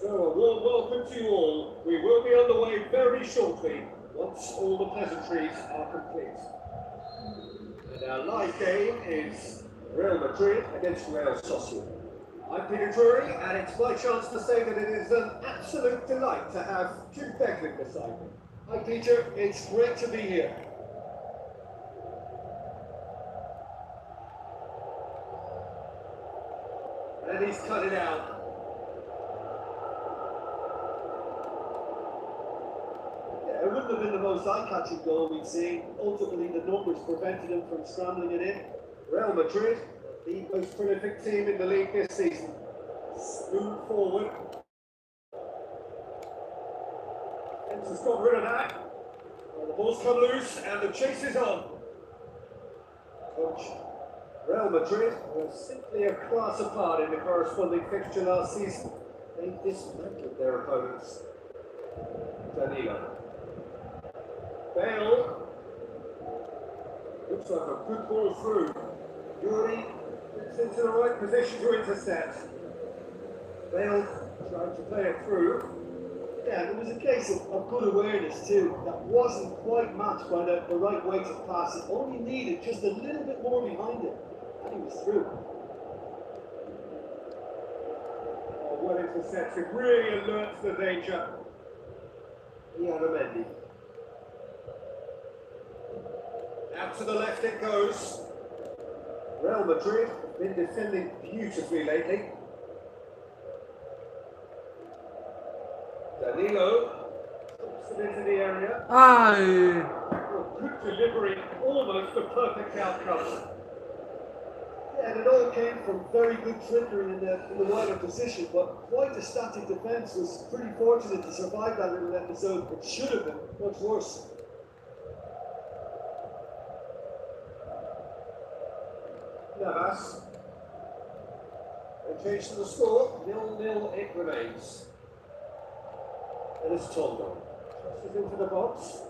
So a warm welcome to you all. We will be underway very shortly, once all the pleasantries are complete. And our live game is Real Madrid against Real Sociedad. I'm Peter Drury, and it's my chance to say that it is an absolute delight to have Jim Beckley beside me. Hi Peter, it's great to be here. And he's cut it out. It wouldn't have been the most eye-catching goal we've seen. Ultimately, the numbers prevented him from scrambling it in. Real Madrid, the most prolific team in the league this season. Move forward. Hence has got rid of that. Well, the ball's come loose and the chase is on. Coach, Real Madrid was simply a class apart in the corresponding fixture last season. They dismantled their opponents. Danilo. Bale. Looks like a good ball through. Yuri gets into the right position to intercept. Bale tried to play it through. Yeah, it was a case of good awareness too. That wasn't quite matched by the right way to pass. It only needed just a little bit more behind it. And he was through. Oh, well intercepted. Really alerts the danger. Mendy. Out to the left it goes. Real Madrid have been defending beautifully lately. Danilo puts it into the area. Well, good delivery, almost the perfect outcome. Yeah, and it all came from very good trickery in the wider position, but quite a static defence. Was pretty fortunate to survive that little episode. It should have been much worse. Navas. They changed to the score. 0-0 it remains. And it's Tonga. Crosses into the box.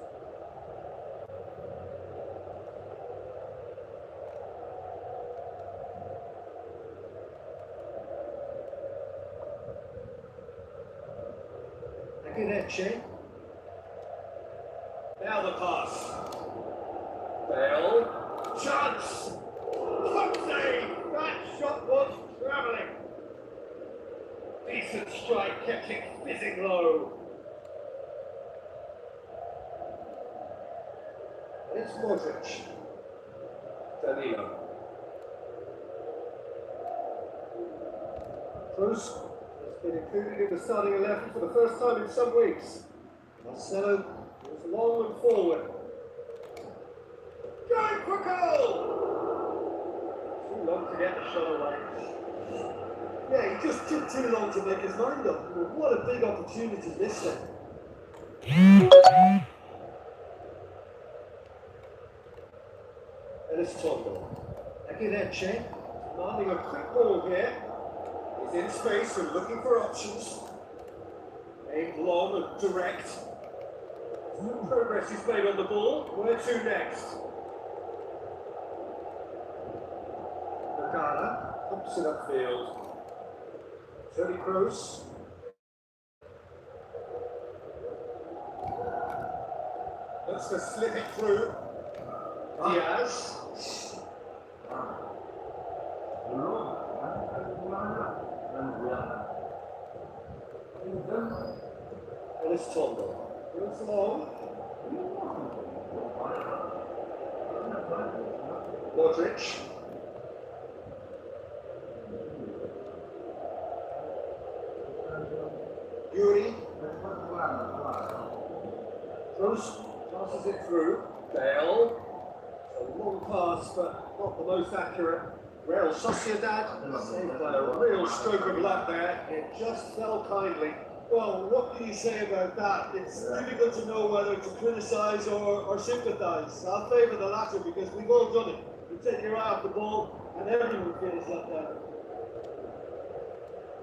Aguineche. Now the pass. Bale. Chance! Top save! That shot was travelling. Decent strike, kept it fizzing low. It's Modric. Danilo. Cruz has been included in the starting 11 for the first time in some weeks. Marcelo was long and forward. Going for goal! Too long to get the shot away. Yeah, he just took too long to make his mind up. What a big opportunity this then. And it's Tonga. Aguineche, demanding a quick ball here. He's in space and looking for options. Aimed long and direct. Progress he's made on the ball. Where to next? Nagana pumps it upfield. Tony Kroos. Looks to slip it through. Diaz. And it's Tonga. Goes long. Modric. Yuri. Kroos passes it through. Bale. A long pass, but not the most accurate. Real Sociedad saved by a real stroke of luck there. It just fell kindly. Well, what can you say about that? It's difficult to know whether to criticise or sympathise. I'll favour the latter because we've all done it. You take your eye off the ball and everyone feels that down.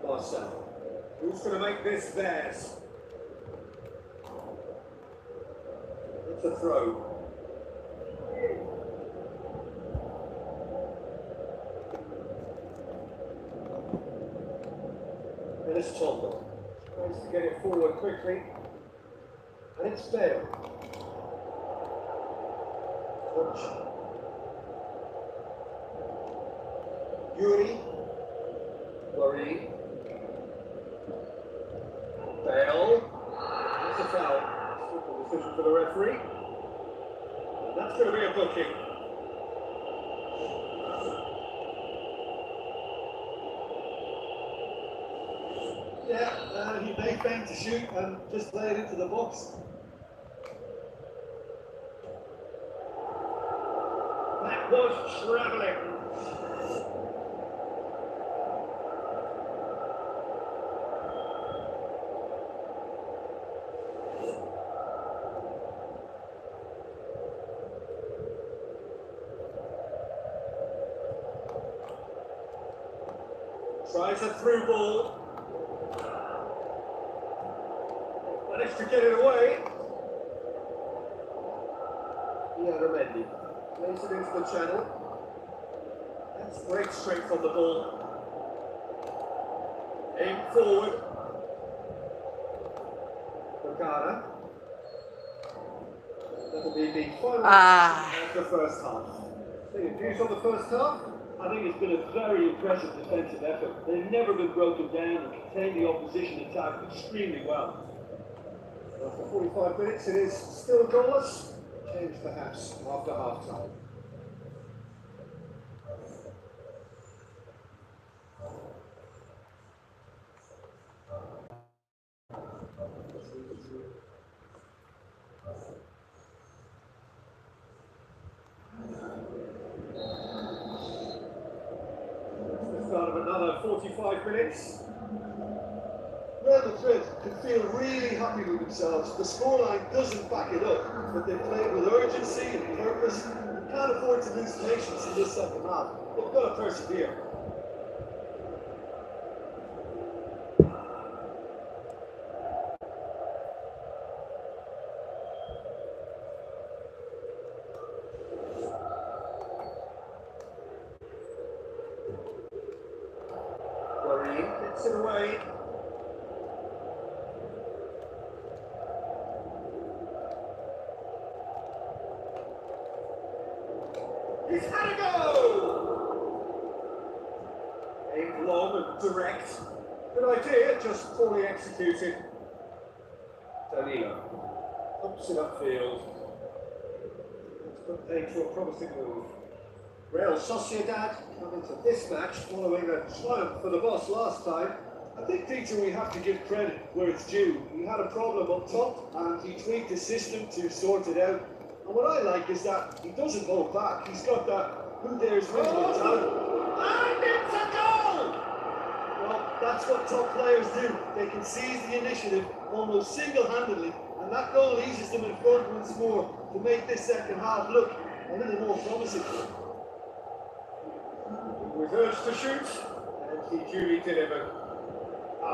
Marcelo. Who's going to make this theirs? It's a throw. And it's Tonga. Tries to get it forward quickly. And it's Bale. Touch. Yuri. Worry. Bale. That's a foul. Simple decision for the referee. And that's going to be a booking. Yeah, he may feign to shoot and just play it into the box. That was travelling. Tries a through ball. Managed to get it away. Yeah, Mendy. Plays it into the channel. That's great strength on the ball. Aim forward. Bermain. That'll be the final of the first half. So your views on the first half? I think it's been a very impressive defensive effort. They've never been broken down and contained the opposition attack extremely well. After 45 minutes, it is still goalless. Change perhaps after half time. The start of another 45 minutes. Real Madrid can feel really happy with themselves. The scoreline doesn't back it up, but they played with urgency and purpose. They can't afford to lose patience in this second half. They've got to persevere. Worrying, gets it away. He's had a go! Aimed long and direct. Good idea, just poorly executed. Dulu. Pumps it upfield. Let's put paid to a promising move. Real Sociedad come into this match following a triumph for the boss last time. I think, Peter, we have to give credit where it's due. He had a problem up top and he tweaked his system to sort it out. And what I like is that he doesn't hold back. He's got that who dares win mentality. And it's a goal! Well, that's what top players do. They can seize the initiative almost single-handedly, and that goal eases them in front once more to make this second half look a little more promising. He was urged to shoot, and he duly delivered.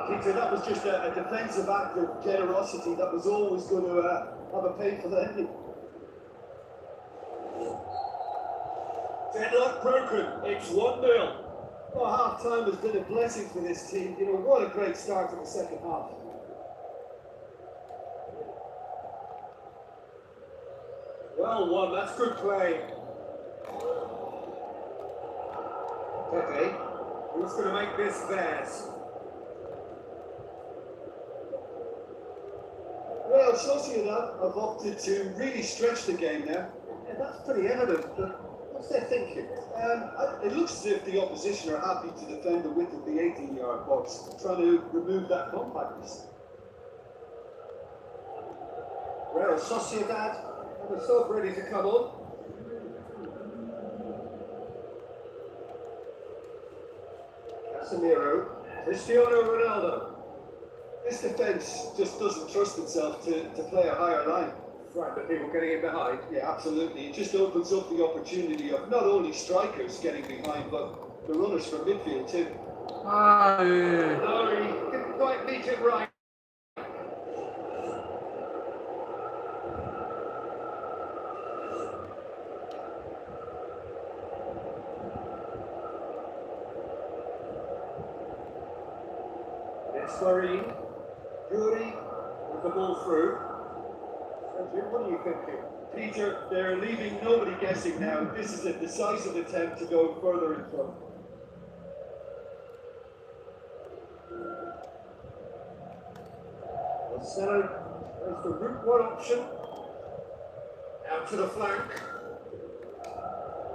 Peter, that was just a defensive act of generosity that was always going to have a painful ending. Deadlock broken, it's 1-0. Well, half-time has been a blessing for this team. You know, what a great start to the second half. Well won, that's good play. Pepe, who's going to make this theirs? Real Sociedad have opted to really stretch the game now. And that's pretty evident, but what's their thinking? It looks as if the opposition are happy to defend the width of the 18-yard box, trying to remove that compactness. Real Sociedad have a sub ready to come on. Casemiro, Cristiano Ronaldo. This defence just doesn't trust itself to play a higher line. Right, but people getting in behind. Yeah, absolutely. It just opens up the opportunity of not only strikers getting behind, but the runners from midfield too. No, he didn't quite meet it right. It's worrying. Yuri with the ball through. So Jim, what are you thinking? Peter, they're leaving nobody guessing now. This is a decisive attempt to go further in front. Selalu goes the route one option. Out to the flank.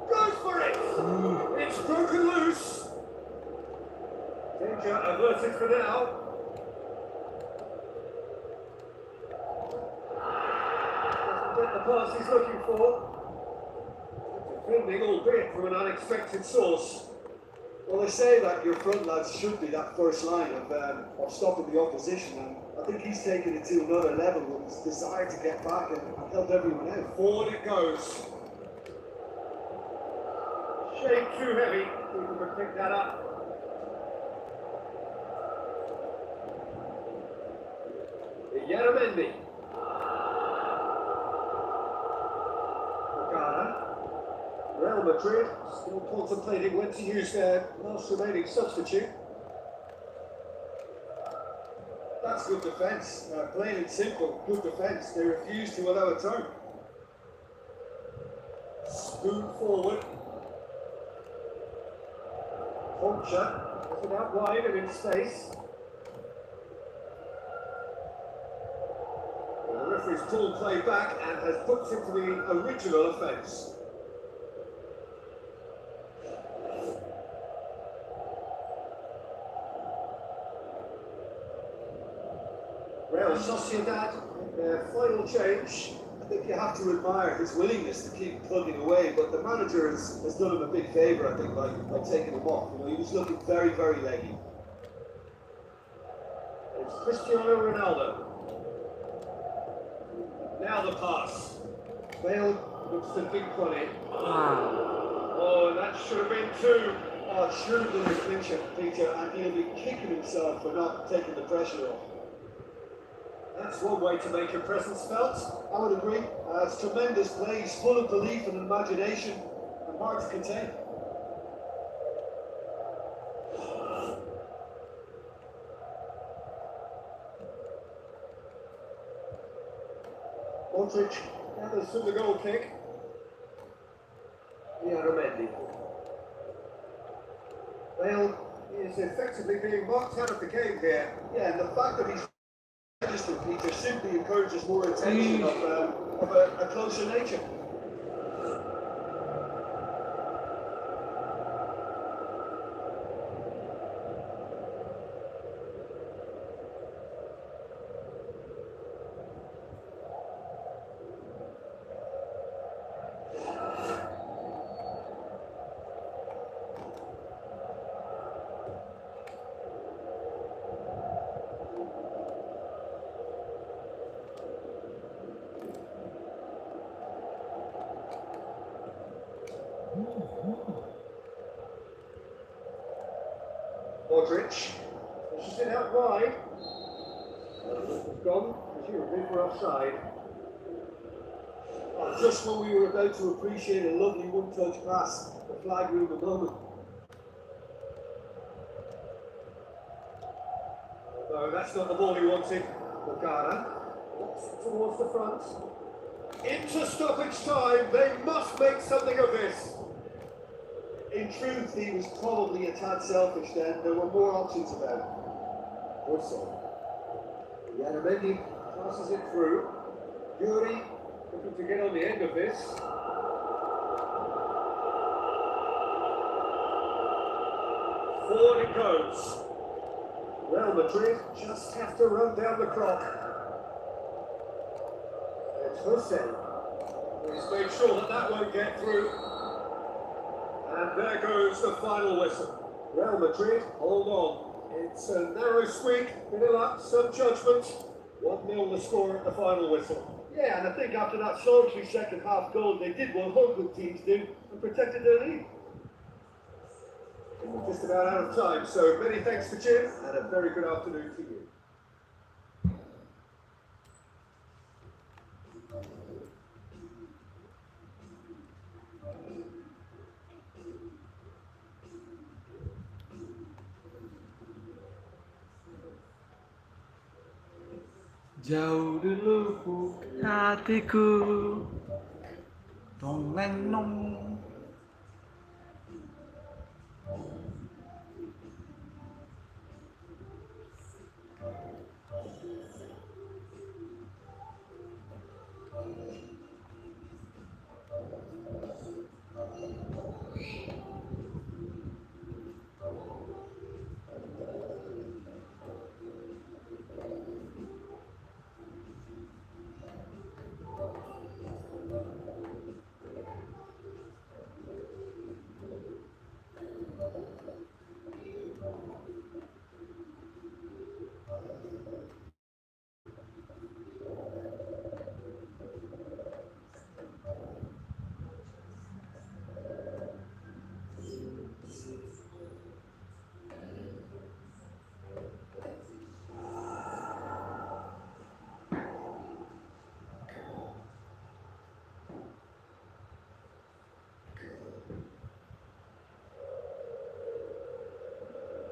Goes for it! It's broken loose. Danger averted for now. Doesn't get the pass he's looking for. Defending, albeit from an unexpected source. Well, they say that your front lads should be that first line of stopping the opposition, and I think he's taken it to another level with his desire to get back and help everyone out. Forward it goes. Shade too heavy. People could pick that up. Yeramendi. Real Madrid still contemplating when to use their last remaining substitute. That's good defence. Plain and simple, good defence. They refuse to allow a turn. Spoon forward. Concha has it out wide and in space. Well, the referee's pulled play back and has booked him for the original offence. Real Sociedad, their final change. I think you have to admire his willingness to keep plugging away, but the manager has done him a big favour, I think, by taking him off. You know, he was looking very, very leggy. It's Cristiano Ronaldo. Now the pass. Bale looks to dink one in. Oh, that should have been two. Oh, it should have been a clincher, Peter, and he'll be kicking himself for not taking the pressure off. That's one way to make your presence felt. I would agree. It's tremendous play. He's full of belief and imagination, and hard to contain. Modric gathers to the goal kick. Yeramendi. Bale is effectively being marked out of the game here. Yeah, and the fact that he's registered, Peter, simply encourages more attention of a closer nature. Modric pushes it out wide. It's gone, presumably for offside. Oh, just when we were about to appreciate a lovely one-touch pass, the flag room a moment. No, that's not the ball he wanted. Morgana walks towards the front. Into stoppage time, they must make something of this. In truth, he was probably a tad selfish then. There were more options about. Or so. Yeramendi passes it through. Yuri looking to get on the end of this. Forward it goes. Real Madrid just have to run down the clock. It's Jose. He's made sure that that won't get through. And there goes the final whistle. Real Madrid, hold on. It's a narrow squeak, bit of luck, some judgment. 1-0 the score at the final whistle. Yeah, and I think after that solitary second half goal, they did what all good teams do and protected their lead. We're just about out of time, so many thanks to Jim and a very good afternoon to you. Jauh di lubuk hatiku, dong neng nong.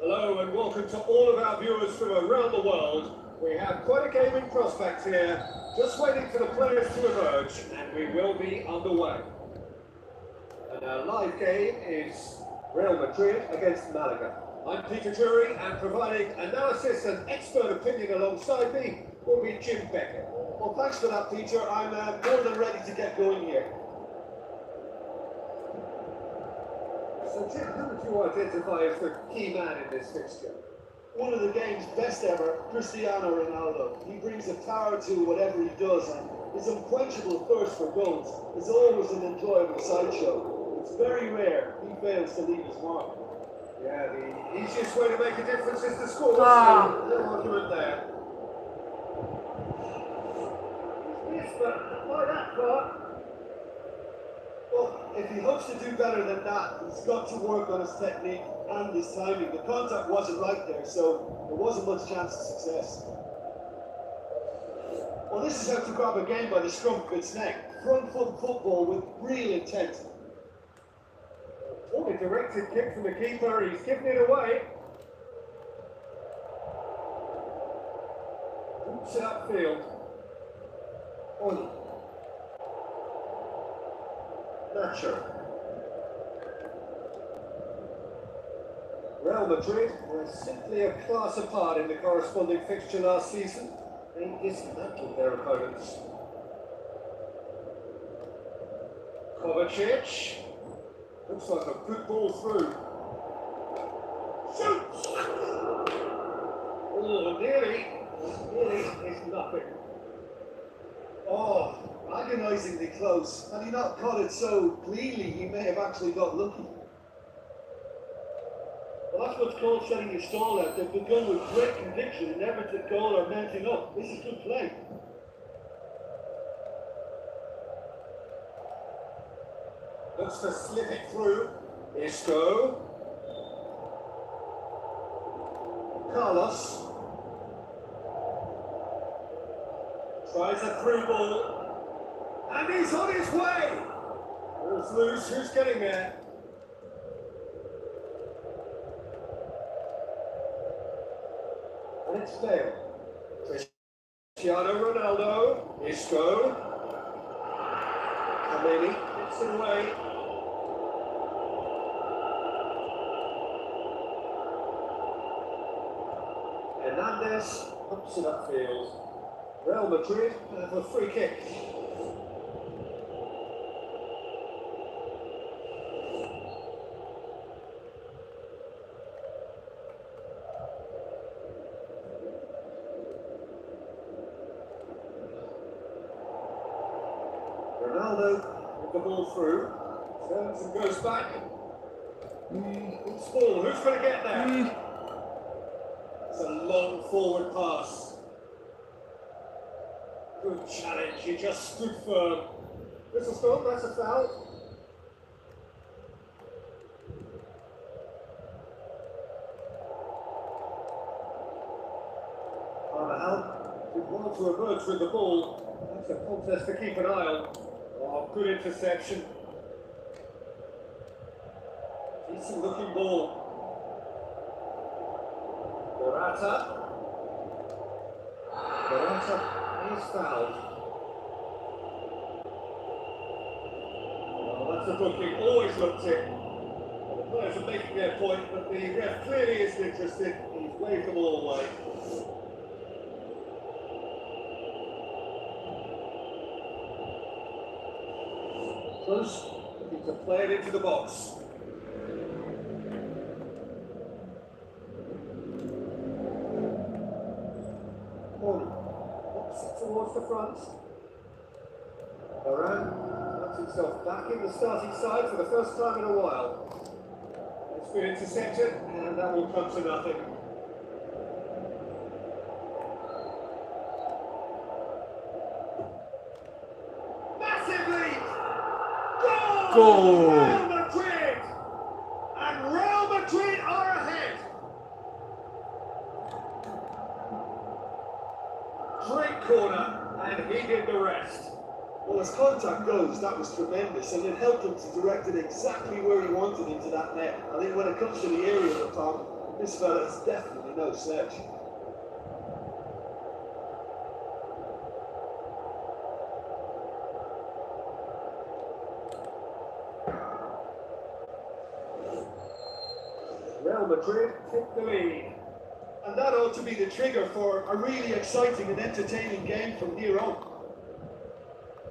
Hello and welcome to all of our viewers from around the world. We have quite a game in prospect here, just waiting for the players to emerge, and we will be underway. And our live game is Real Madrid against Malaga. I'm Peter Jury, and providing analysis and expert opinion alongside me will be Jim Becker. Well, thanks for that, Peter. I'm more than ready to get going here. So Jim, who would you identify as the key man in this fixture? One of the game's best ever, Cristiano Ronaldo. He brings a power to whatever he does, and his unquenchable thirst for goals is always an enjoyable sideshow. It's very rare he fails to leave his mark. Yeah, the easiest way to make a difference is to score, so no argument there. Yes, but not by that far. Well, if he hopes to do better than that, he's got to work on his technique and his timing. The contact wasn't right there, so there wasn't much chance of success. Well, this is how to grab a game by the scruff of its neck. Front foot football with real intent. Oh, a directed kick from the keeper, he's given it away. Oops, upfield. On. Nacho. Real Madrid were simply a class apart in the corresponding fixture last season. They dismantled their opponents. Kovacic. Looks like a good ball through. Shoots! Oh, nearly. Nearly is nothing. Oh, agonisingly close. Had he not caught it so cleanly, he may have actually got lucky. Well, that's what's called setting your stall out. They've begun with great conviction and never to goal or mounting up. This is good play. Looks to slip it through. Isco. Carlos. Tries a through ball. And he's on his way! Ball's loose, who's getting there? And it's Bale. Cristiano Ronaldo. Isco. Kameni gets it away. Hernandez pumps it upfield. Real Madrid have a free kick. Ronaldo with the ball through. Turns and goes back. It's ball. Who's going to get there? It's a long forward pass. Good challenge, he just stood firm. Whistle stop, that's a foul. Carvajal did well to emerge with the ball. That's a contest to keep an eye on. Oh, good interception. Decent looking ball. Morata. he's fouled. Well, that's a booking, always looked it. The players are making their point, but the ref clearly isn't interested. He's waved them all away. Close, looking to play it into the box. Towards the front. Bermain finds himself back in the starting side for the first time in a while. It's been intercepted, and that will come to nothing. Massive lead! Goal! Real Madrid! And Real Madrid are ahead! Great corner, and he did the rest. Well, as contact goes, that was tremendous, and it helped him to direct it exactly where he wanted into that net. I think when it comes to the area of Tom, this fella is definitely no slouch. Real Madrid take the lead. And that ought to be the trigger for a really exciting and entertaining game from here on.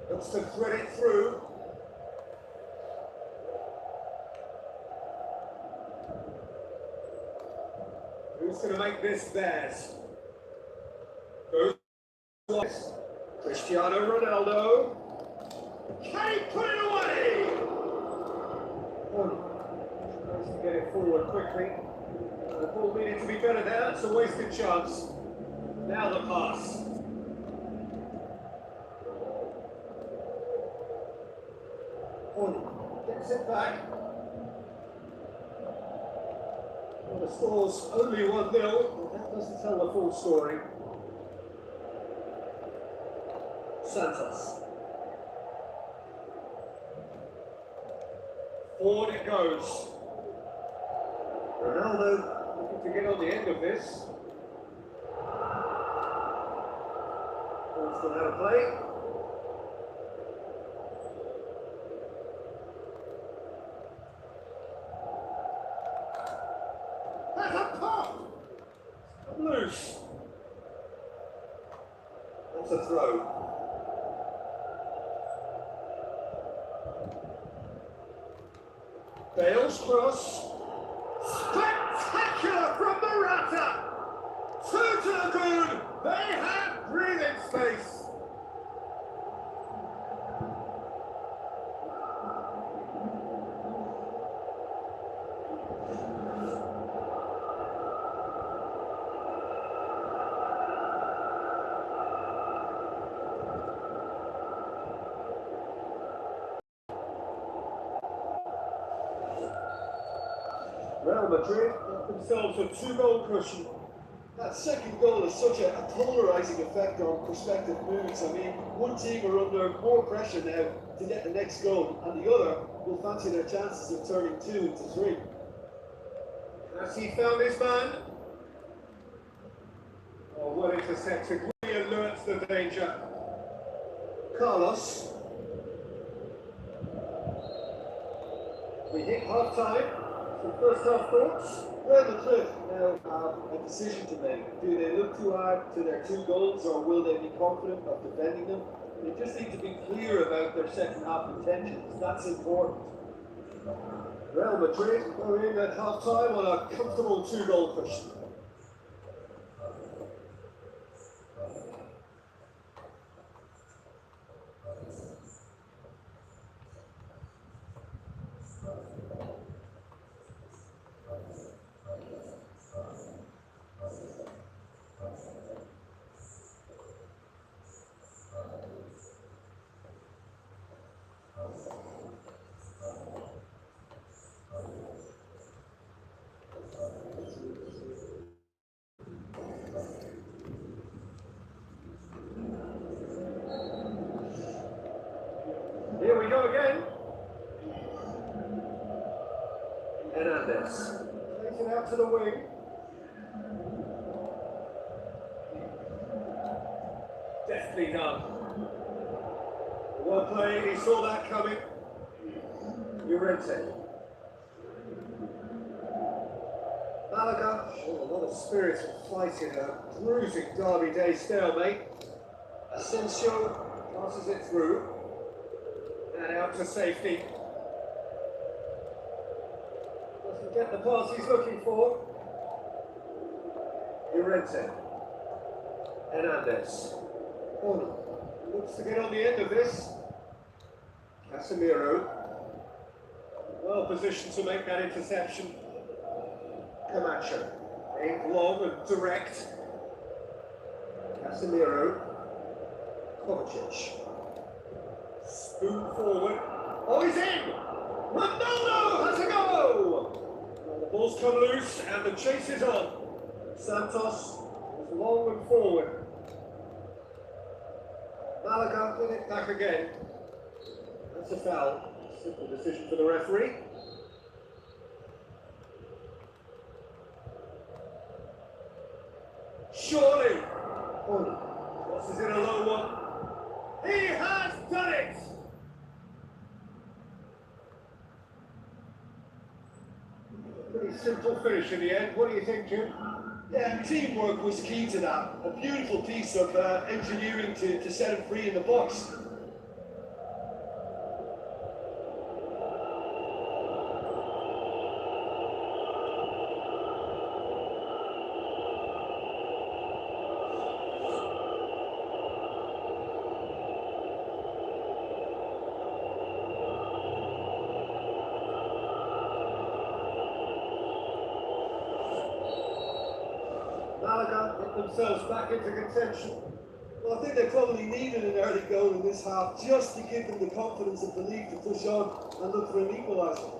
Looks to thread it through. Who's going to make this theirs? Goes twice. Cristiano Ronaldo. Can he put it away? Tries to get it forward quickly. The ball needed to be better there. It's a wasted chance. Now the pass. Gets it back. Well, the score's only 1-0, but that doesn't tell the full story. Santos. Forward it goes. Ronaldo looking to get on the end of this. Ball's still out of play. That's a pop! Loose. That's a throw. Bale's cross. Spectacular from Morata! Two to the good! They have breathing space! Real Madrid got themselves a 2-goal cushion. That second goal has such a polarising effect on prospective moves. I mean, one team are under more pressure now to get the next goal, and the other will fancy their chances of turning 2 into 3. Has he found his man? Oh, well intercepted. Really alerts the danger. Carlos. We hit half time. Some first half thoughts? Real Madrid now have a decision to make. Do they look too hard to their 2 goals, or will they be confident of defending them? They just need to be clear about their second half intentions. That's important. Real Madrid go in at half time on a comfortable 2-goal cushion. Here we go again. Hernandez. Plays it out to the wing. Deftly deftly done. Well played, he saw that coming. Llorente. Malaga showed a lot of spirit and fight in a bruising Derby Day stalemate. Asensio passes it through and out to safety. Doesn't get the pass he's looking for. Llorente. Hernandez. Ono looks to get on the end of this. Casemiro. Well positioned to make that interception. Camacho. Aimed long and direct. Casemiro. Kovacic. Spoon forward. Oh, he's in! Ronaldo has a go! Well, the ball's come loose and the chase is on. Santos is long and forward. Malaga with it back again. That's a foul. Simple decision for the referee. Surely! Crosses in a low one. He has done it! Pretty simple finish in the end. What do you think, Jim? Yeah, teamwork was key to that. A beautiful piece of engineering to set him free in the box. Malaga get themselves back into contention. Well, I think they probably needed an early goal in this half just to give them the confidence and belief to push on and look for an equaliser.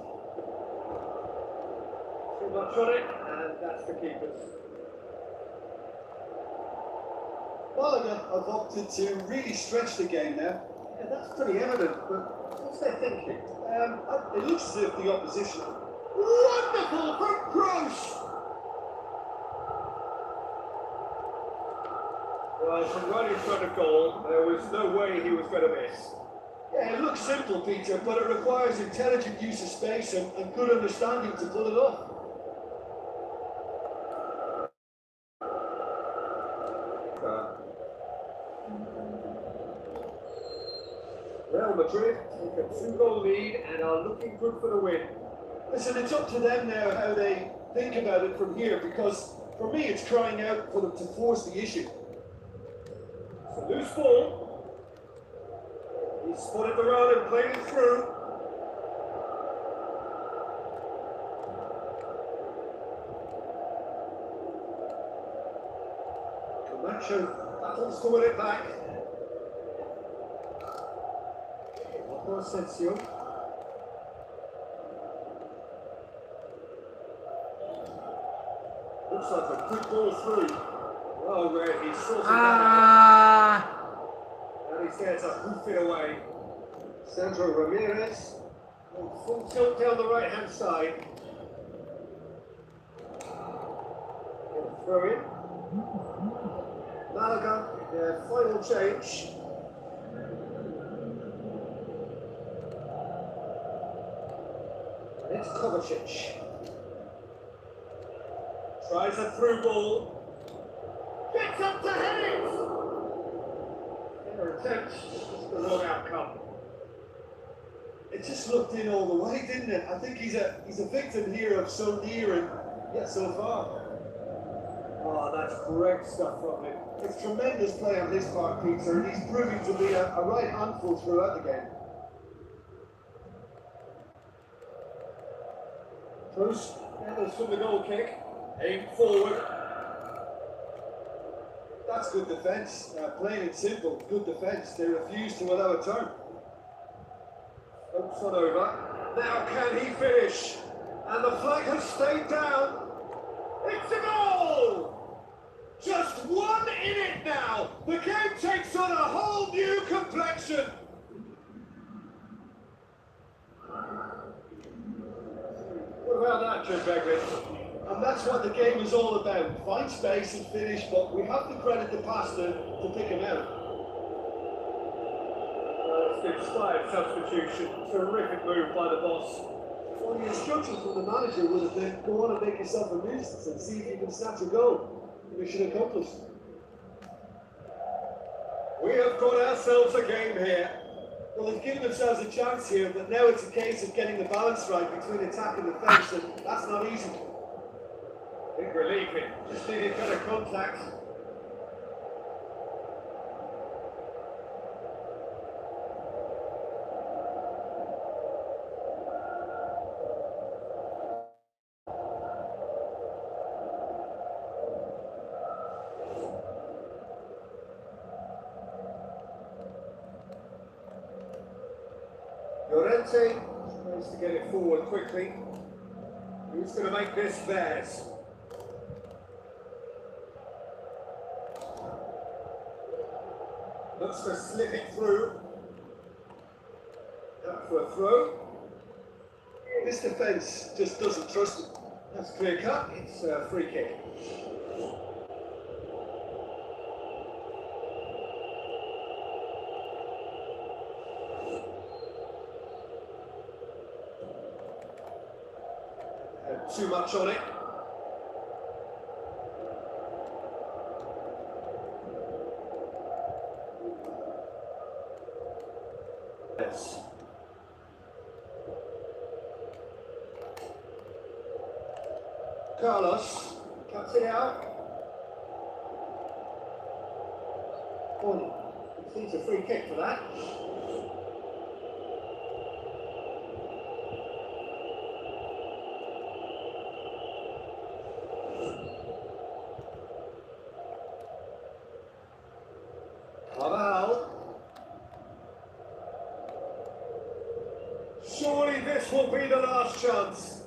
Too much on it, and that's the keepers. Malaga have opted to really stretch the game now. Yeah, that's pretty evident, but what's their thinking? It looks as if the opposition... Wonderful from Kroos! Well, from right in front of goal, there was no way he was going to miss. Yeah, it looks simple, Peter, but it requires intelligent use of space and good understanding to pull it off. Real Madrid take a 2-goal lead and are looking good for the win. Listen, it's up to them now how they think about it from here, because for me it's crying out for them to force the issue. It's a loose ball. He spotted the run and played it through. Camacho battles to win it back. Asensio. Looks like a good ball through. Oh, Red, he's sorted that out. And he's there to hoof it away. Sandro Ramirez. Full tilt down the right-hand side. Throw in. Malaga, their final change. It's Kovacic. Tries a through ball. Gets up to head it! Their attempt, just the wrong outcome. It just looked in all the way, didn't it? I think he's a victim here of so near and yet so far. Oh, that's great stuff from him. It's tremendous play on his part, Peter, and he's proving to be a right handful throughout the game. Kroos gathers from the goal kick, aimed forward. That's good defence, plain and simple, good defence. They refuse to allow a turn. Hopes on over. Now can he finish? And the flag has stayed down. It's a goal! Just one in it now. The game takes on a whole new complexion. What about that, Jim Begley? And that's what the game is all about. Find space and finish, but we have to credit the passer to pick him out. inspired substitution. Terrific move by the boss. Well, the instruction from the manager would have been, go on and make yourself a nuisance and see if you can snatch a goal. Mission accomplished. We have got ourselves a game here. Well, they've given themselves a chance here, but now it's a case of getting the balance right between attack and defence, and that's not easy. Big relief, it just needed better contact. Llorente tries to get it forward quickly. Who's going to make this theirs? Looks to slip it through. Up for a throw. This defence just doesn't trust him. That's clear cut. It's a free kick. Too much on it. Yes. Carlos cuts it out. He needs a free kick for that. Surely this will be the last chance.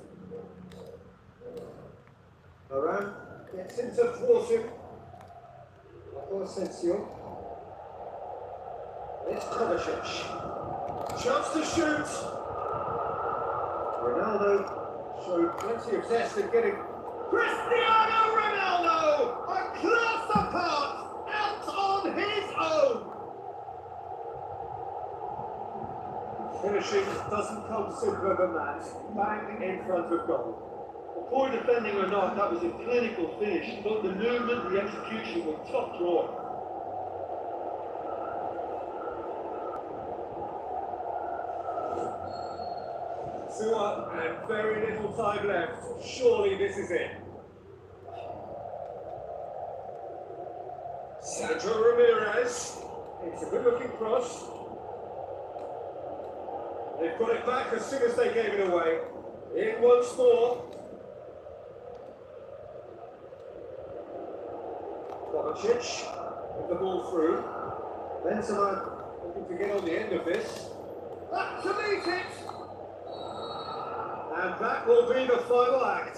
Moran gets in to thwart him. Asensio. It's Kovacic. Chance to shoot. Ronaldo showed plenty of zest in getting Cristiano Ronaldo a class apart out on his own. Finishing doesn't come simpler than that. Bang in front of goal. Poor defending or not, that was a clinical finish. Both the movement and the execution were top drawer. Two up and very little time left. Surely this is it. Sandro Ramirez. It's a good looking cross. They've got it back as soon as they gave it away. In once more. Kovacic with the ball through. Benzema looking to get on the end of this. Back to meet it! And that will be the final act.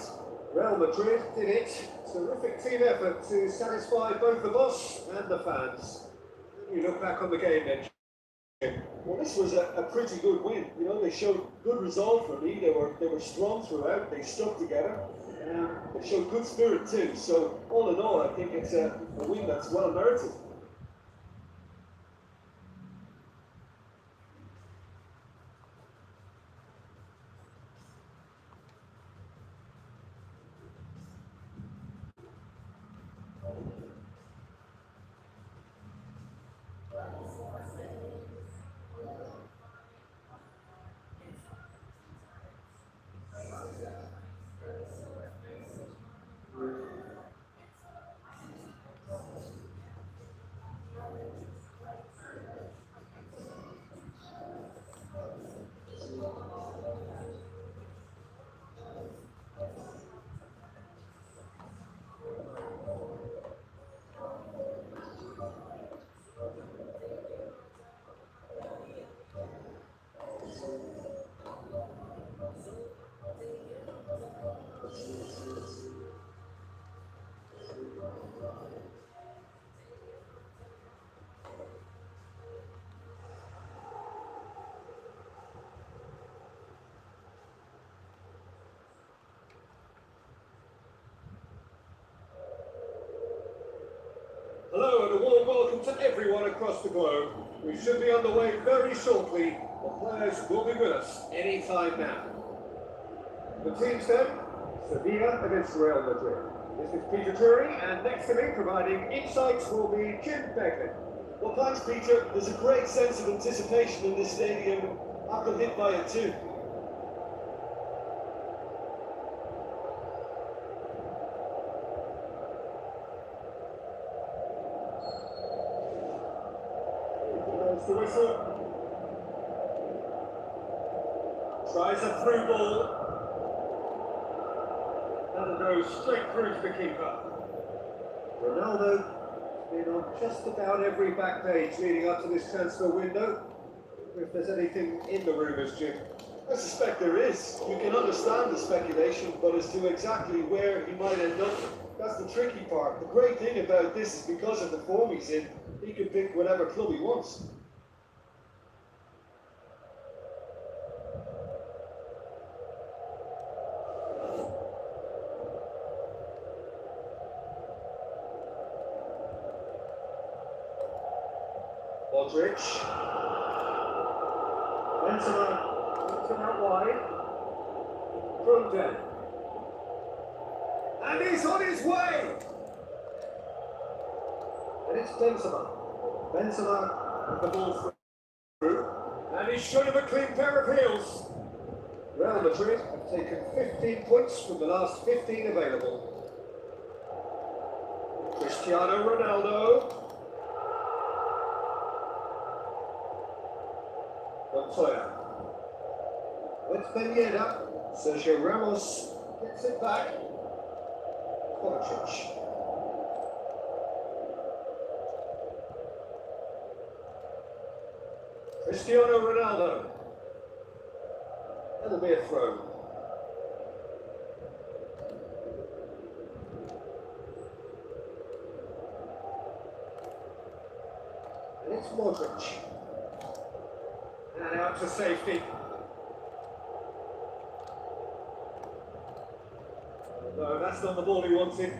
Real Madrid did it. Terrific team effort to satisfy both the boss and the fans. You look back on the game then. Well, this was a pretty good win. You know, they showed good resolve for me. They were strong throughout. They stuck together. They showed good spirit too. So all in all, I think it's a win that's well merited. Hello and a warm welcome to everyone across the globe. We should be on the way very shortly. The players will be with us any time now. The teams then, Sevilla against Real Madrid. This is Peter Drury, and next to me providing insights will be Jim Begley. Well, thanks, Peter. There's a great sense of anticipation in this stadium. I've been hit by it too. There's the whistle. Tries a through ball. That'll go straight through to the keeper. Ronaldo has been on just about every back page leading up to this transfer window. If there's anything in the rumours, Jim. I suspect there is. You can understand the speculation, but as to exactly where he might end up, that's the tricky part. The great thing about this is because of the form he's in, he can pick whatever club he wants. Modric. Benzema out wide. From down. And he's on his way! And it's Benzema. Benzema with the ball through. And he's shown him a clean pair of heels. Real Madrid have taken 15 points from the last 15 available. Cristiano Ronaldo. Montoya. With Beneda. Sergio Ramos gets it back. Kovacic. Cristiano Ronaldo. That'll be a throw. And it's Modric. And out to safety. No, that's not the ball he wanted.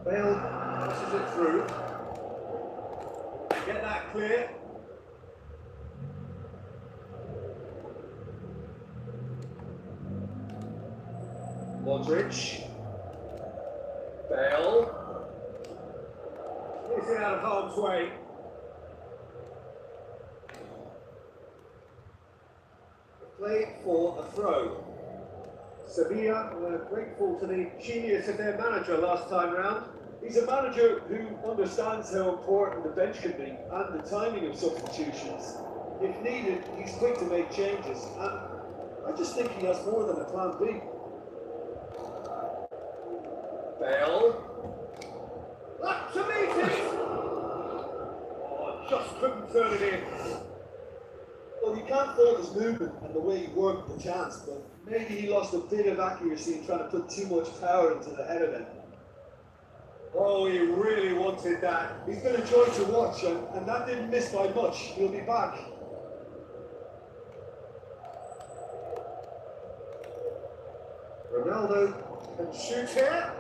Bale passes it through. Get that clear. Modric. Bale. He's it out of harm's way. Play for a throw. Sevilla were grateful to the genius of their manager last time round. He's a manager who understands how important the bench can be and the timing of substitutions. If needed, he's quick to make changes, and I just think he has more than a plan B. Bale. Up to meet it! Oh, just couldn't turn it in. Well, you can't fault his movement and the way he worked the chance, but maybe he lost a bit of accuracy in trying to put too much power into the head of it. Oh, he really wanted that. He's been a joy to watch, and that didn't miss by much. He'll be back. Ronaldo can shoot here.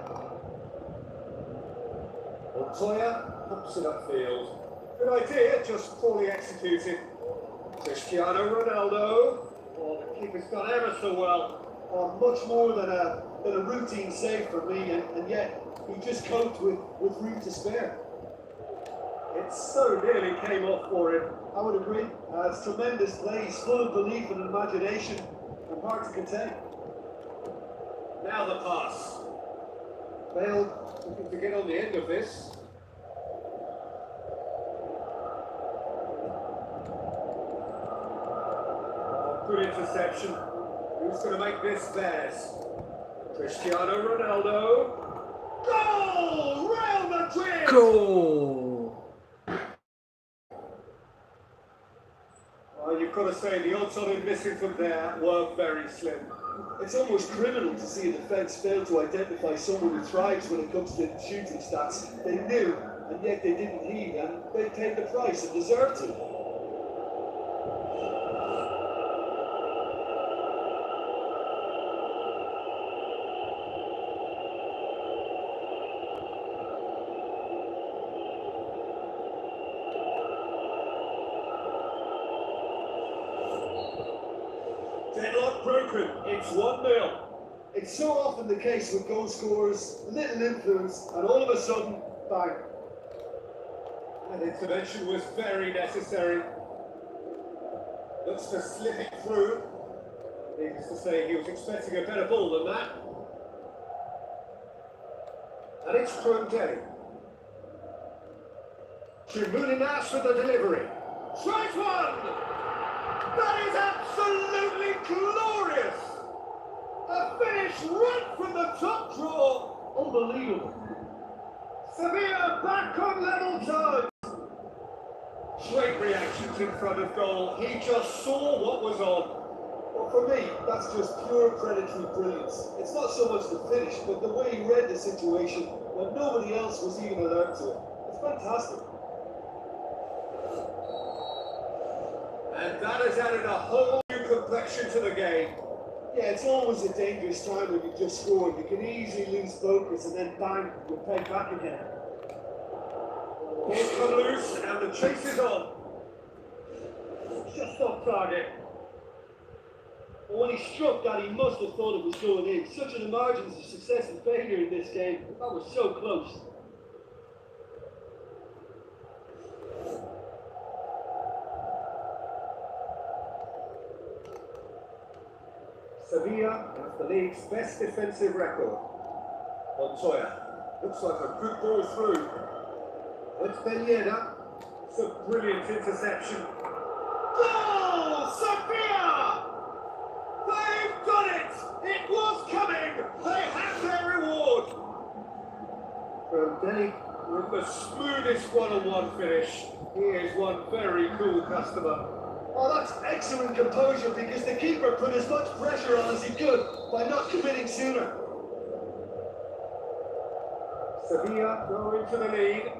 Montoya pumps it upfield. Good idea, just poorly executed. Cristiano Ronaldo. Oh, the keeper's done ever so well. Oh, much more than a routine save for me, and yet he just coped with room to spare. It so nearly came off for him. I would agree. It's tremendous play. He's full of belief and imagination, and hard to contain. Now the pass. Bale looking to get on the end of this. Oh, good interception. Who's going to make this theirs? Cristiano Ronaldo. Goal! Real Madrid! Goal! Well, you've got to say the odds on him missing from there were very slim. It's almost criminal to see a defence fail to identify someone who thrives when it comes to shooting stats. They knew, and yet they didn't heed, and they paid the price and deserved to. Deadlock broken. It's 1-0. It's so often the case with goal scorers, a little influence, and all of a sudden, bang. That intervention was very necessary. Looks to slip it through. Needless to say, he was expecting a better ball than that. And it's Bermain. Chimuninas with the delivery. Strike one! That is absolutely glorious! A finish right from the top draw. Unbelievable. Sevilla back on level terms. Great reactions in front of goal. He just saw what was on. Well, for me, that's just pure predatory brilliance. It's not so much the finish, but the way he read the situation when nobody else was even alert to it. It's fantastic. And that has added a whole new complexion to the game. Yeah, it's always a dangerous time when you just scored. You can easily lose focus and then bang, you're paid back again. Ball's come loose and the chase is on. Just off target. But when he struck that, he must have thought it was going in. Such are the margins of success and failure in this game. That was so close. Sevilla has the league's best defensive record. Montoya looks like a good ball through. It's Bermain. It's a brilliant interception. Goal! Sevilla! They've done it! It was coming! They have their reward! Bermain with the smoothest one-on-one finish. He is one very cool customer. Oh, that's excellent composure because the keeper put as much pressure on as he could by not committing sooner. Sevilla go into the lead.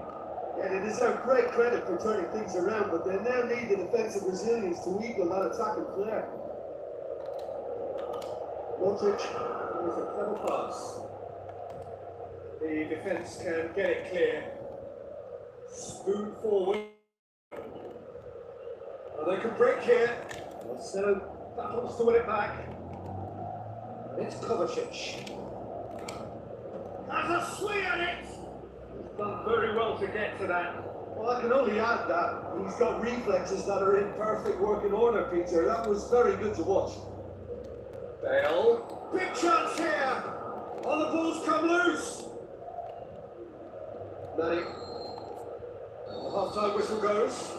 Yeah, they deserve great credit for turning things around, but they now need the defensive resilience to equal that attacking flair. Modric with a clever pass. The defence can get it clear. Spoon forward. Oh, they can break here. Marcelo battles to win it back. And it's Kovacic. Has a swing at it! He's done very well to get to that. Well, I can only add that he's got reflexes that are in perfect working order, Peter. That was very good to watch. Bale. Big chance here! Oh, the ball's come loose! Manny. The half-time whistle goes.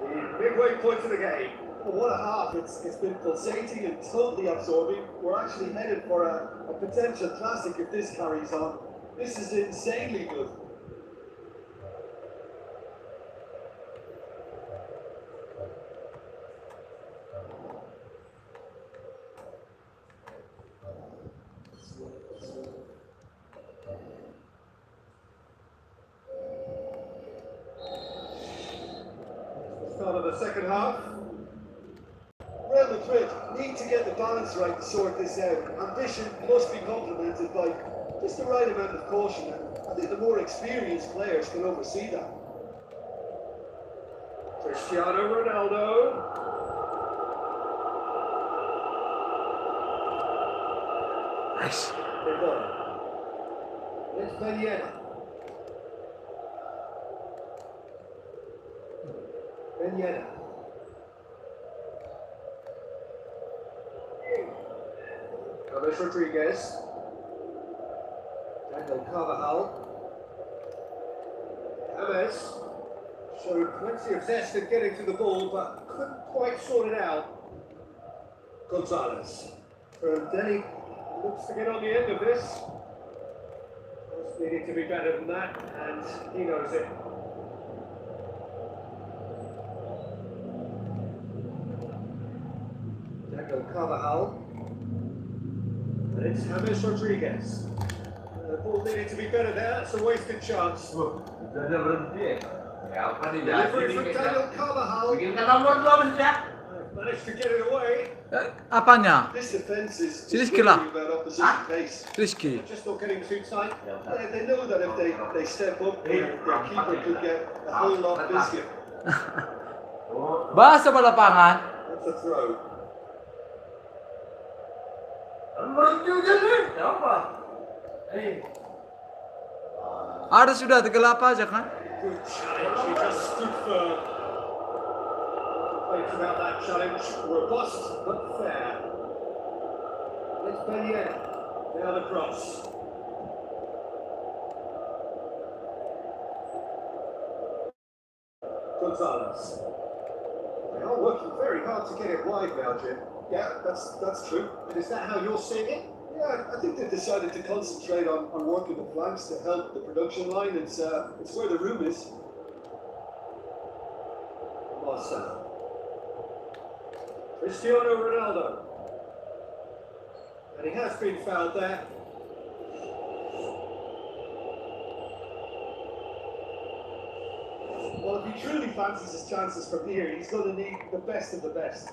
The midway point of the game. Well, what a half. It's been pulsating and totally absorbing. We're actually headed for a potential classic if this carries on. This is insanely good. Start of the second half. Real Madrid need to get the balance right to sort this out. Ambition must be complemented by just the right amount of caution, and I think the more experienced players can oversee that. Cristiano Ronaldo. Nice. It's Bermain. Bermain. James Rodriguez. Daniel Carvajal. James showed plenty of zest in getting to the ball, but couldn't quite sort it out. Gonzalez. Bermain looks to get on the end of this. Just needing to be better than that, and he knows it. Daniel Carvajal. And it's James Rodriguez. The ball needed to be better there, that's a wasted chance. Udah berhenti ya apa nih Delivery from Daniel Carvajal. bikin kata nomor 2 bencet. Managed to get it away. Apanya? This defense is Rizky lah. worrying about opposition pace. Rizky. Just not getting too tight. They know that if they step up here, their keeper could get a whole lot of biscuit. Bahasa lapangan. That's a throw. Berhenti aja nih. Apa? Ada sudah gelap aja kan? Good challenge, he just stood firm. Thinks about that challenge, robust but fair. It's Bermain, now the cross. Gonzalez. They are working very hard to get it wide now, Jim. Yeah, that's true. And is that how you're seeing it? Yeah, I think they've decided to concentrate on working the flanks to help the production line. It's where the room is. Marcelo. Cristiano Ronaldo. And he has been fouled there. Well, if he truly fancies his chances from here, he's going to need the best of the best.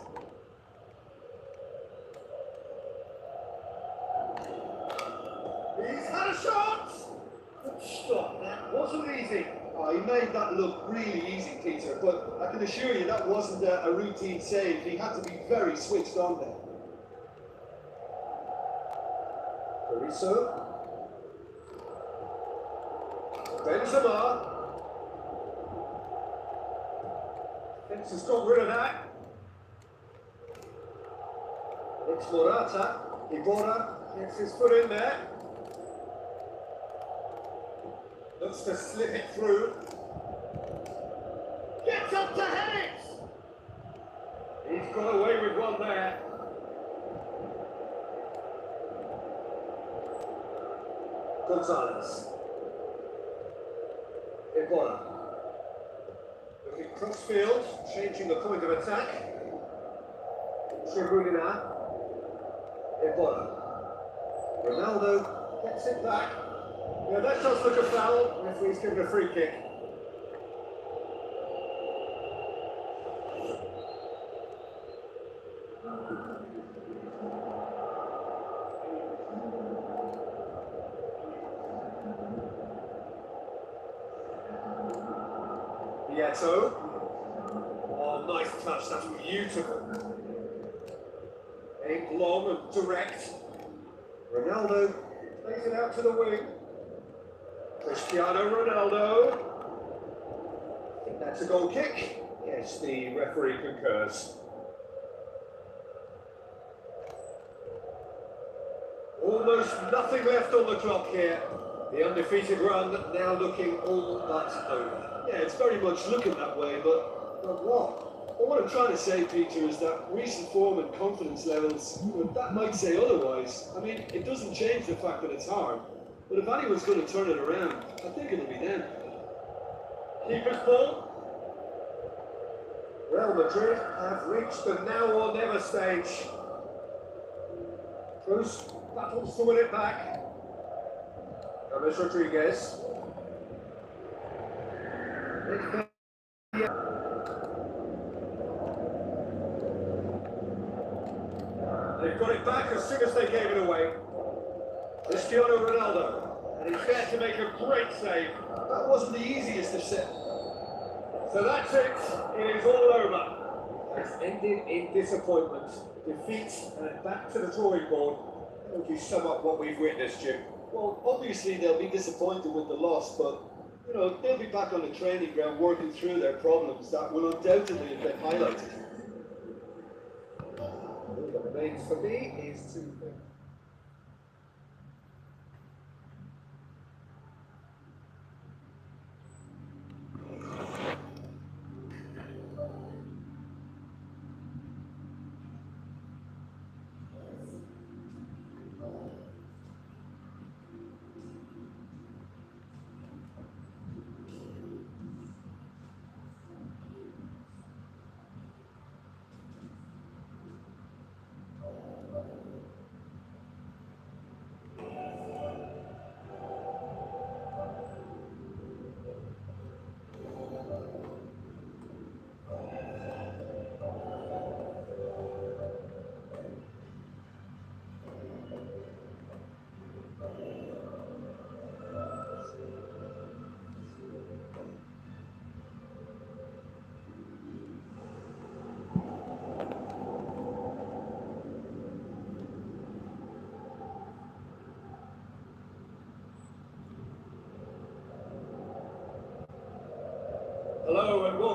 He's had a shot! Good stop, that wasn't easy. Oh, he made that look really easy, Peter, but I can assure you that wasn't a routine save. He had to be very switched on there. Carrizo. Benzema. Fence has got rid of that. It's Morata. Ibora gets his foot in there. Looks to slip it through. Gets up to head it! He's got away with one there. Gonzalez. Ibora. Looking crossfield, changing the point of attack. Tribunina. Ibora. Ronaldo gets it back. Yeah, that does look a foul. Referee's given a free kick. Vieto. Oh, nice touch. That's beautiful. Aimed long and direct. Ronaldo plays it out to the wing. Cristiano Ronaldo. I think that's a goal kick. Yes, the referee concurs. Almost nothing left on the clock here. The undefeated run now looking all but over. Yeah, it's very much looking that way, but what? Well, what I'm trying to say, Peter, is that recent form and confidence levels, that might say otherwise. I mean, it doesn't change the fact that it's hard. But if anyone's going to turn it around, I think it'll be them. Keeper's ball. Real Madrid have reached the now or never stage. Cruz battles to win it back. James Rodriguez. They've got it back as soon as they gave it away. Cristiano Ronaldo, and he's there to make a great save. That wasn't the easiest of set. So that's it. It is all over. It's ended in disappointment, defeat, and back to the drawing board. How would you sum up what we've witnessed, Jim? Well, obviously they'll be disappointed with the loss, but they'll be back on the training ground working through their problems that will undoubtedly have been highlighted. All that remains for me is to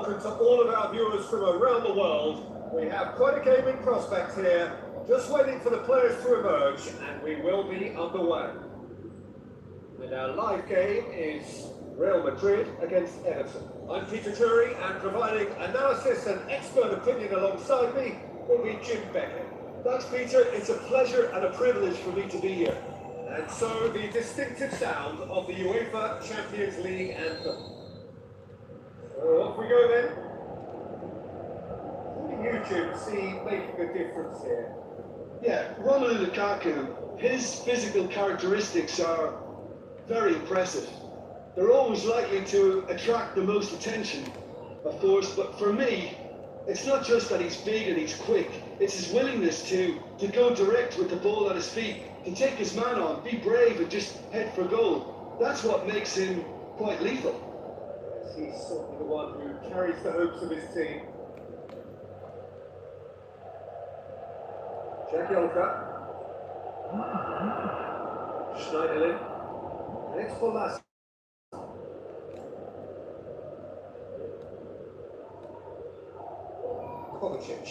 welcome to all of our viewers from around the world. We have quite a gaming prospect here, just waiting for the players to emerge, and we will be underway. And our live game is Real Madrid against Everton. I'm Peter Jury, and providing analysis and expert opinion alongside me will be Jim Beckett. Thanks, Peter. It's a pleasure and a privilege for me to be here. And so the distinctive sound of the UEFA Champions League anthem. So off we go then. What do you, Jim, see making a difference here? Yeah, Romelu Lukaku, his physical characteristics are very impressive. They're always likely to attract the most attention, of course, but for me, it's not just that he's big and he's quick, it's his willingness to go direct with the ball at his feet, to take his man on, be brave and just head for goal. That's what makes him quite lethal. He's certainly the one who carries the hopes of his team. Jagielka. Schneiderlin. And it's Bolas. Kovacic.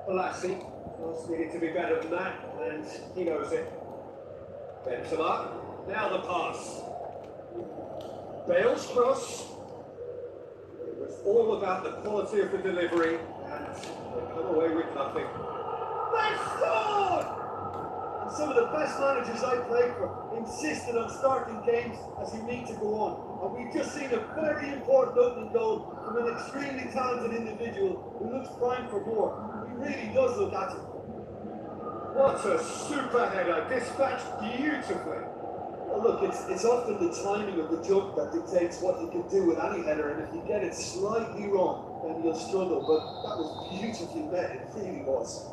Bolassi. Well, needed to be better than that, and he knows it. Benzema. Now the pass. Bale's cross. It was all about the quality of the delivery, and they come away with nothing. They scored! And some of the best managers I played for insisted on starting games as you need to go on. And we've just seen a very important opening goal from an extremely talented individual who looks primed for more. He really does look at it. What a super header, dispatched beautifully. Well, look, it's often the timing of the jump that dictates what you can do with any header, and if you get it slightly wrong, then you'll struggle. But that was beautifully met, it really was.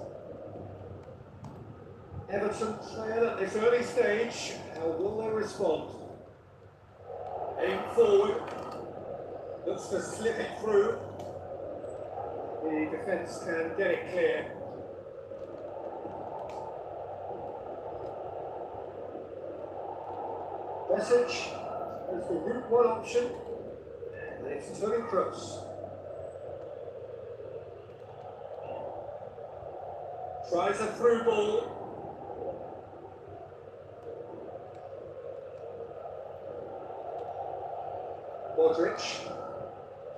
Everton player at this early stage, how will they respond? Aim forward, looks to slip it through. The defence can get it clear. Message is the route one option, and it's turning close. Tries a through ball. Modric.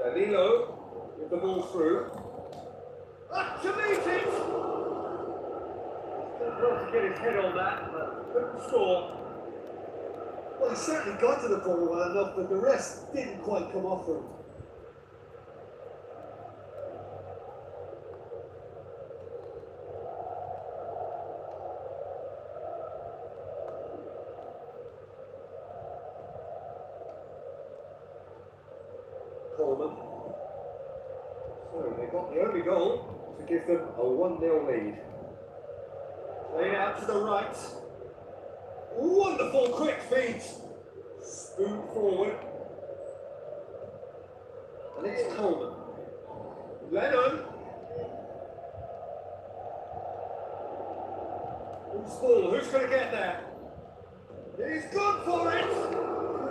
Danilo with the ball through. Up to meet it! He's done well to get his head on that, but couldn't score. Well, he certainly got to the ball well enough, but the rest didn't quite come off for him. Coleman. So they got the only goal to give them a 1-0 lead. Played out to the right. Wonderful quick feet. Spoon forward. And it's Coleman. Lennon. Who's ball? Who's going to get there? He's gone for it.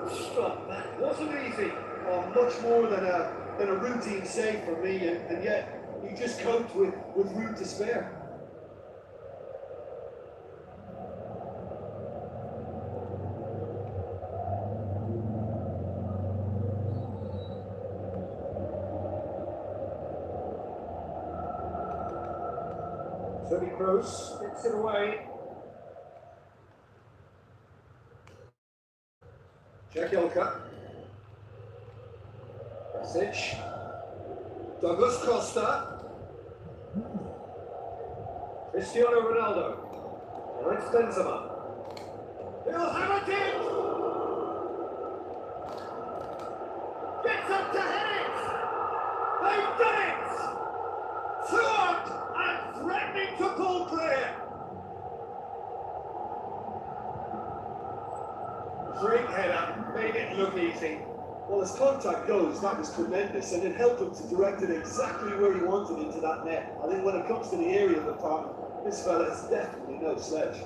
Good stop. That wasn't easy. Oh, much more than a routine save for me, and yet he just coped with room to spare. Tony Kroos gets it away. Jagielka. Message. Douglas Costa. Cristiano Ronaldo. Now it's Benzema. He'll have it in! Gets up to hit it! They've done it! 2 up and threatening to pull clear! Great header, made it look easy. Well, as contact goes, that was tremendous, and it helped him to direct it exactly where he wanted into that net. I think when it comes to the area department, this fella is definitely no sledge.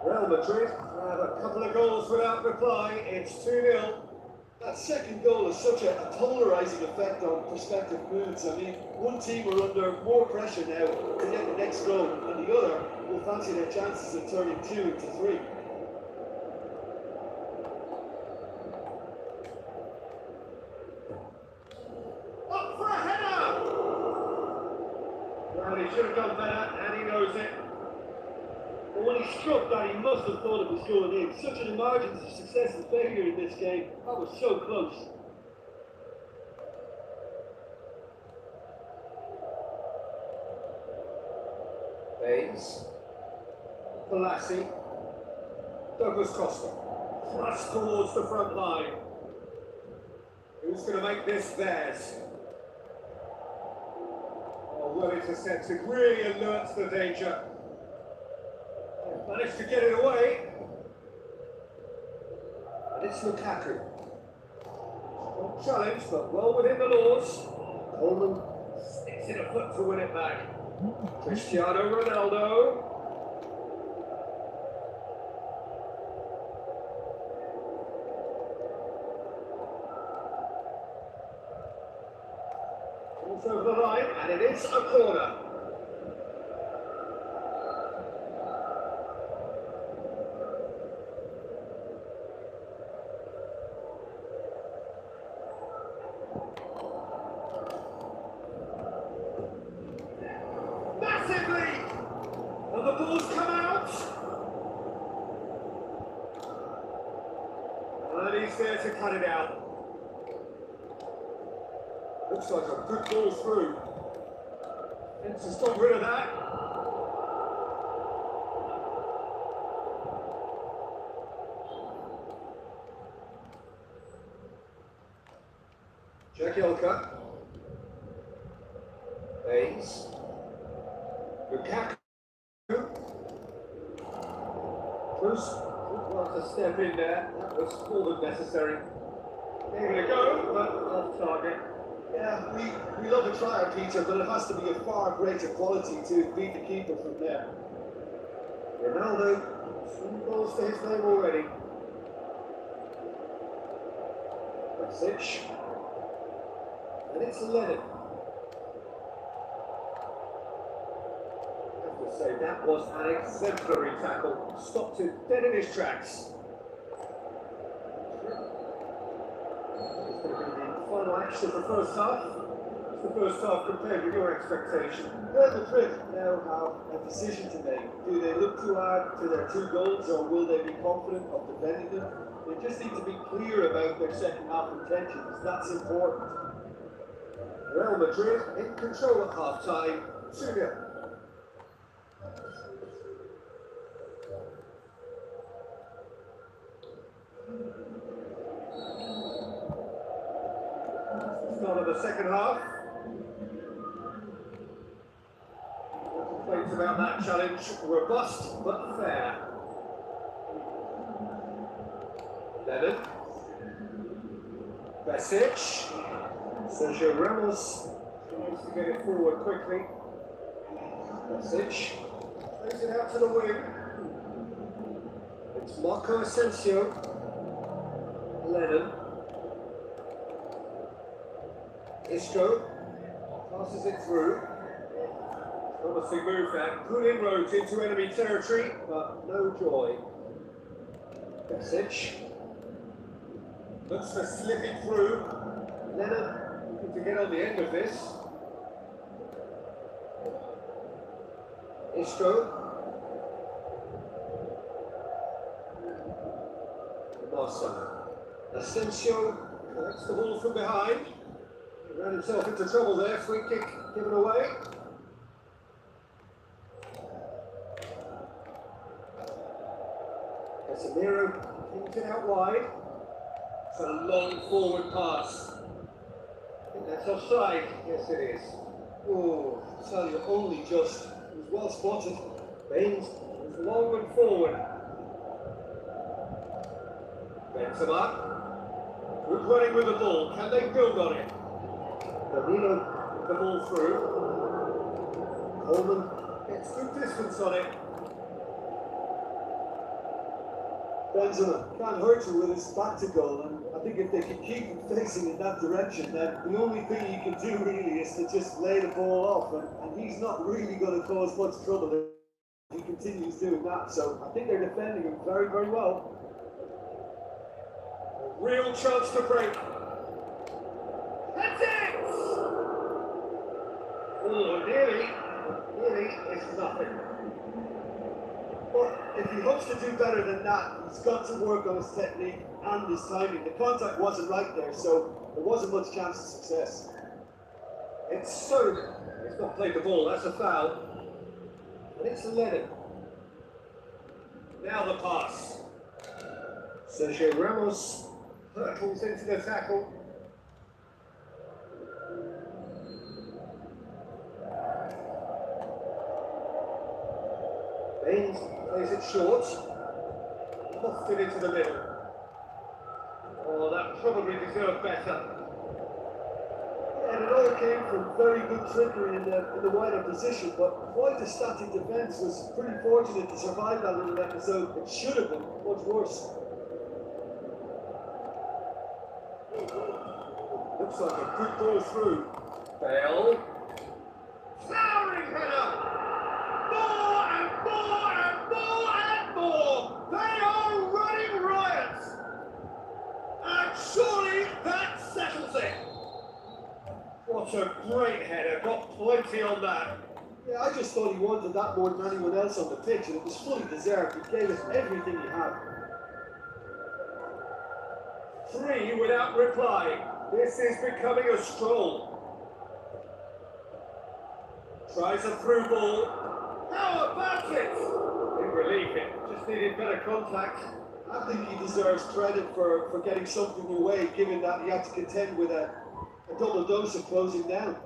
Real Madrid have a couple of goals without reply. It's 2-0. That second goal has such a polarising effect on prospective moods. I mean, one team are under more pressure now to get the next goal, and the other will fancy their chances of turning 2 into 3. Up for a header! Well, he should have done better, and he knows it. But when he struck that, he must have thought it was going in. Such an emergence of success and failure in this game. That was so close. Baines. Balassi. Douglas Costa. Thrust towards the front line. Who's going to make this theirs? Oh, well intercepted. Really alerts the danger. Managed to get it away. And it's Lukaku. Not challenged, but well within the laws. Coleman sticks in a foot to win it back. Cristiano Ronaldo. It's over the line, and it is a corner. Massively! And the ball's come out. And he's there to cut it out. Looks like a good ball through. Fence has got rid of that. Jagielka. Baines. Lukaku. Bruce wants to step in there. That was more than necessary. There you go, but off target. Yeah, we love a tryer, Peter, but it has to be a far greater quality to beat the keeper from there. Ronaldo, 2 goals to his name already. Perisic. And it's Lennon. I have to say, that was an exemplary tackle. Stopped him dead in his tracks. It's going to be the final action of the first half. It's the first half compared with your expectation. Real Madrid now have a decision to make. Do they look to add to their 2 goals, or will they be confident of defending them? They just need to be clear about their second half intentions. That's important. Real Madrid in control at half-time, 2-0. Start of the second half. No complaints about that challenge. Robust but fair. Lennon. Perisic. Sergio Ramos tries to get it forward quickly. Perisic plays it out to the wing. It's Marco Asensio. Lennon. Isco passes it through. Promising move that. Good inroads into enemy territory, but no joy. Perisic looks to slip it through. Lennon looking to get on the end of this. Isco. Massa. Asensio collects the ball from behind. He ran himself into trouble there. Free kick given away. Casemiro kicks it out wide. It's a long forward pass. I think that's offside. Yes, it is. Oh, I tell you, only just. It was well spotted. Baines is long and forward. Benzema. Good running with the ball. Can they build on it? Danilo with the ball through. Coleman gets good distance on it. Benzema can't hurt you with his back to goal, and I think if they can keep him facing in that direction, then the only thing he can do really is to just lay the ball off, and he's not really going to cause much trouble if he continues doing that. So I think they're defending him very, very well. Real chance to break. That's it! Oh, nearly, it's nothing. But if he hopes to do better than that, he's got to work on his technique and his timing. The contact wasn't right there, so there wasn't much chance of success. It's so. He's not played the ball, that's a foul. And it's a let him. Now the pass. Sergio Ramos hurtles into the tackle. Baines plays it short. Lofts it into the middle. Oh, that probably deserved better. And it all came from very good trickery in the wider position, but quite a static defence. Was pretty fortunate to survive that little episode. It should have been much worse. Looks like a good ball through. Bale. Towering header! More and more and more and more! They are running riot! And surely that settles it! What a great header, got plenty on that. Yeah, I just thought he wanted that more than anyone else on the pitch, and it was fully deserved. He gave us everything he had. 3 without replying. This is becoming a stroll. Tries a through ball. How about it? In relief, it just needed better contact. I think he deserves credit for getting something away, given that he had to contend with a double dose of closing down.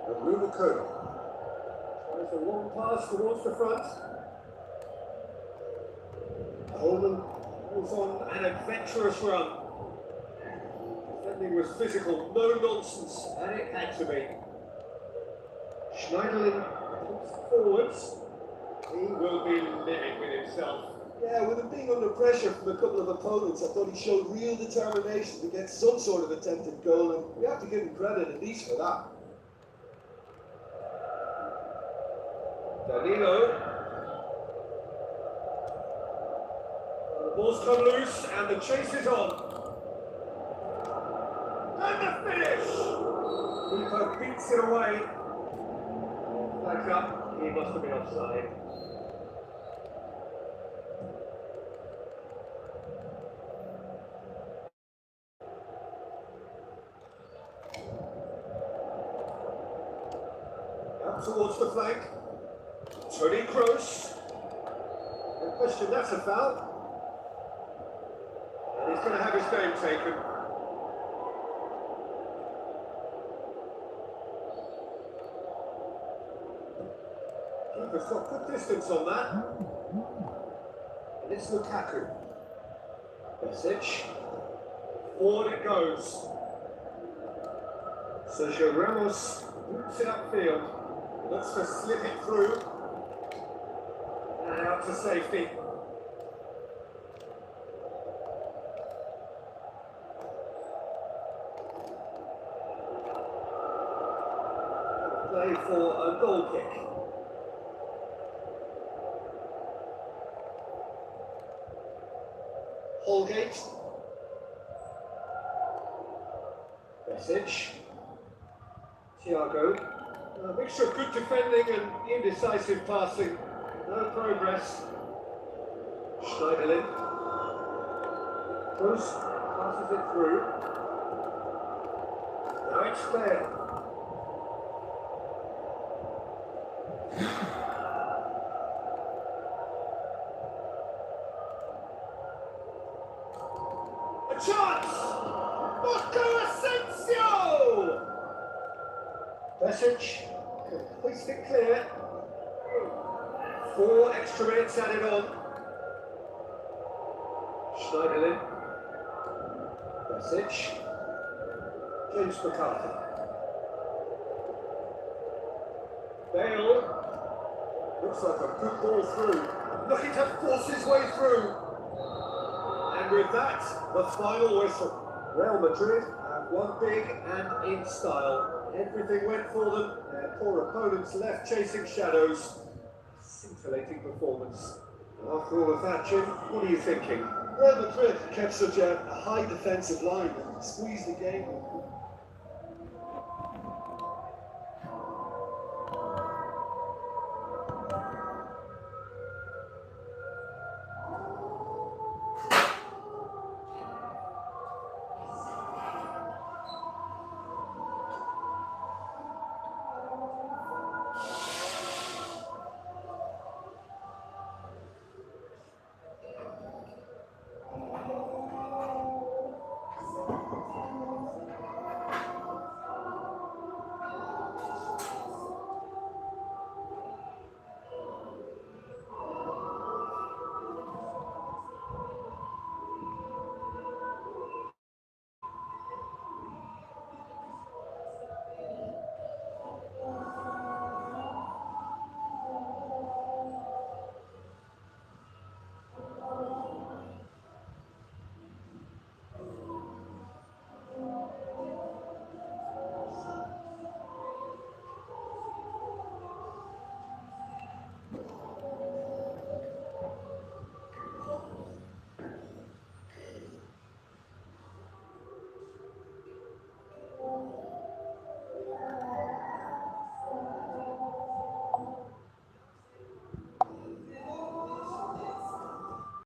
Memberikan. Tries a long pass towards the front. Holman goes on an adventurous run. Defending was physical, no nonsense, and it had to be. Schneiderlin comes forwards. He will be living with himself. Yeah, with him being under pressure from a couple of opponents, I thought he showed real determination to get some sort of attempted goal, and we have to give him credit at least for that. Danilo. The ball's come loose and the chase is on. And the finish! Keeper beats it away. Back up, he must have been offside. Up towards the flank. Tony Kroos. No question, that's a foul. And he's going to have his game taken. Keeper's got good distance on that. And it's Lukaku. Message. Forward it goes. Sergio Ramos roots it upfield. Looks to slip it through. And out to safety. Play for a goal kick. Holgate. Message. Thiago. A mixture of good defending and indecisive passing. No progress. Schneiderlin. Close. Passes it through. Now it's Bale. A chance! Marco Asensio! Message. Hoist it clear. 4 extra minutes added on. Schneiderlin. Message. James McCarthy. Bale looks like a good ball through, looking to force his way through. And with that, the final whistle. Real Madrid have won big and in style. Everything went for them. Their poor opponents left chasing shadows. Scintillating performance. After all of that, Jim, what are you thinking? Real Madrid kept such a high defensive line and squeezed the game